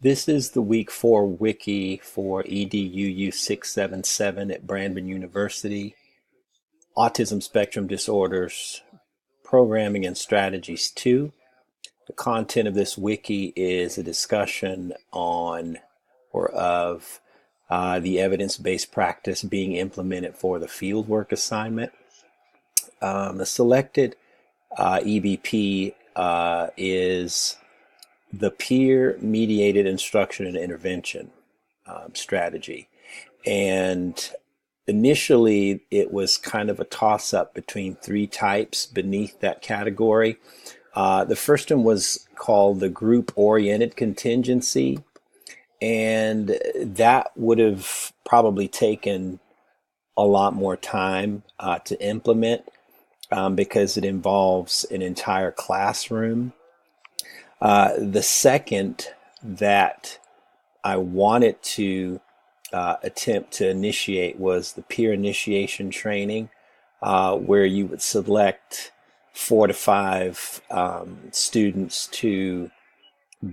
This is the week 4 wiki for EDUU 677 at Brandman University. Autism Spectrum Disorders, Programming and Strategies 2. The content of this wiki is a discussion on or of the evidence-based practice being implemented for the fieldwork assignment. The selected EBP is the peer-mediated instruction and intervention strategy. And initially, it was kind of a toss-up between three types beneath that category. The first one was called the group-oriented contingency, and that would have probably taken a lot more time to implement because it involves an entire classroom. The second that I wanted to attempt to initiate was the peer initiation training, where you would select 4 to 5 students to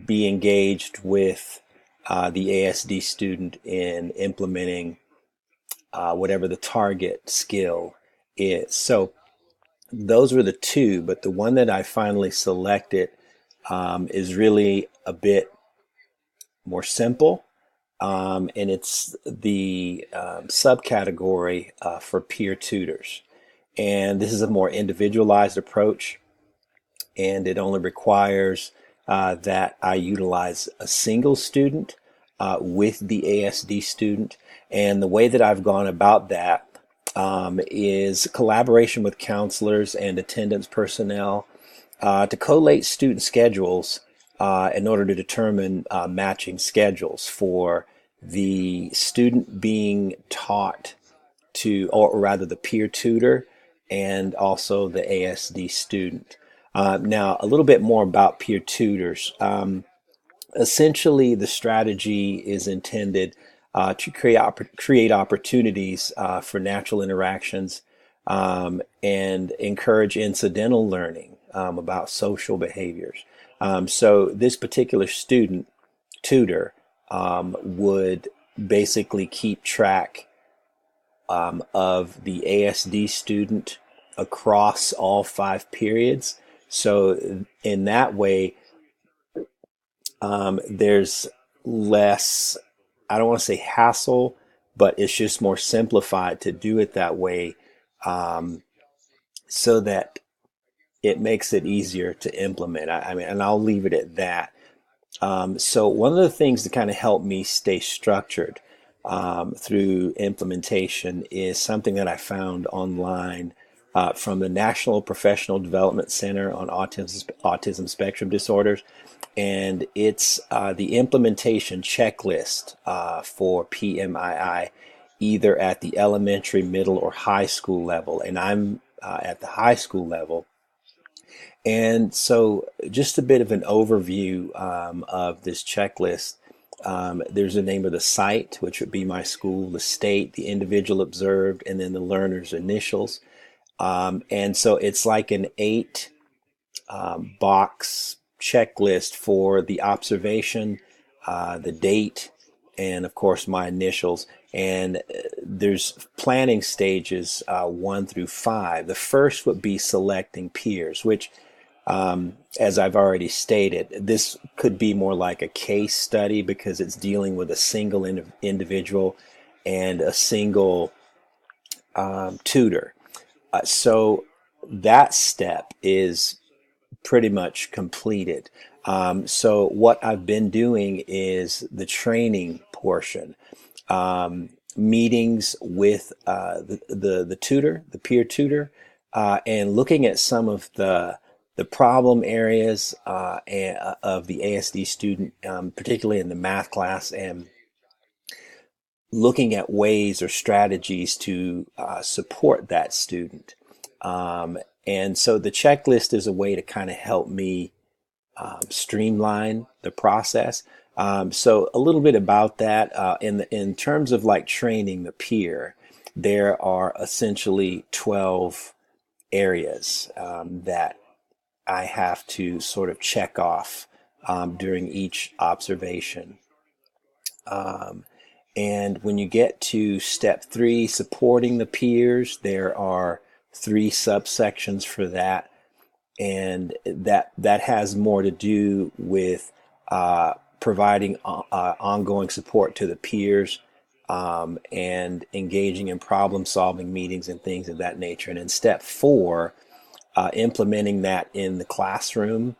be engaged with the ASD student in implementing whatever the target skill is. So those were the two, but the one that I finally selected is really a bit more simple, and it's the subcategory for peer tutors. And this is a more individualized approach, and it only requires that I utilize a single student with the ASD student. And the way that I've gone about that is collaboration with counselors and attendance personnel to collate student schedules in order to determine matching schedules for the student being taught to, or rather the peer tutor, and also the ASD student. Now, a little bit more about peer tutors. Essentially, the strategy is intended to create opportunities for natural interactions and encourage incidental learning about social behaviors. So this particular tutor would basically keep track of the ASD student across all 5 periods. So in that way, there's less, I don't want to say hassle, but it's just more simplified to do it that way, so that it makes it easier to implement. I mean, and I'll leave it at that. So one of the things to kind of help me stay structured through implementation is something that I found online from the National Professional Development Center on Autism Spectrum Disorders. And it's the implementation checklist for PMII, either at the elementary, middle, or high school level. And I'm at the high school level. And so just a bit of an overview of this checklist. There's the name of the site, which would be my school, the state, the individual observed, and then the learner's initials. And so it's like an 8 box checklist for the observation, the date, and of course my initials. And there's planning stages 1 through 5. The first would be selecting peers, which as I've already stated, this could be more like a case study because it's dealing with a single individual and a single tutor. So that step is pretty much completed. So what I've been doing is the training portion, meetings with the tutor, the peer tutor, and looking at some of the problem areas of the ASD student, particularly in the math class, and looking at ways or strategies to support that student. And so the checklist is a way to kind of help me streamline the process. So a little bit about that. In terms of like training the peer, there are essentially 12 areas that I have to sort of check off during each observation. And when you get to step 3, supporting the peers, there are 3 subsections for that. And that has more to do with providing ongoing support to the peers, and engaging in problem solving meetings and things of that nature. And in step 4, implementing that in the classroom.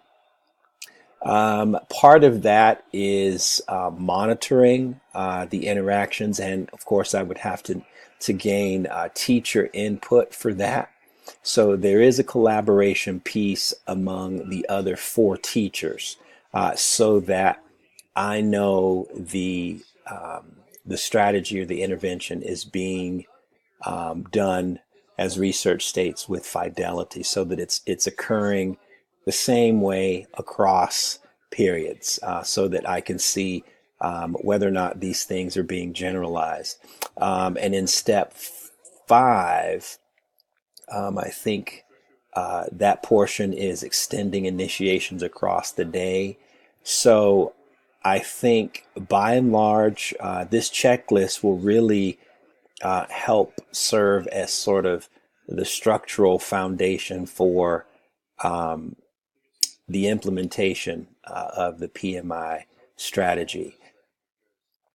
Part of that is monitoring the interactions, and of course I would have to gain teacher input for that. So there is a collaboration piece among the other 4 teachers, so that I know the strategy or the intervention is being done, as research states, with fidelity, so that it's occurring the same way across periods, so that I can see whether or not these things are being generalized. And in step 5, I think that portion is extending initiations across the day. So I think by and large, this checklist will really help serve as sort of the structural foundation for the implementation of the PMI strategy.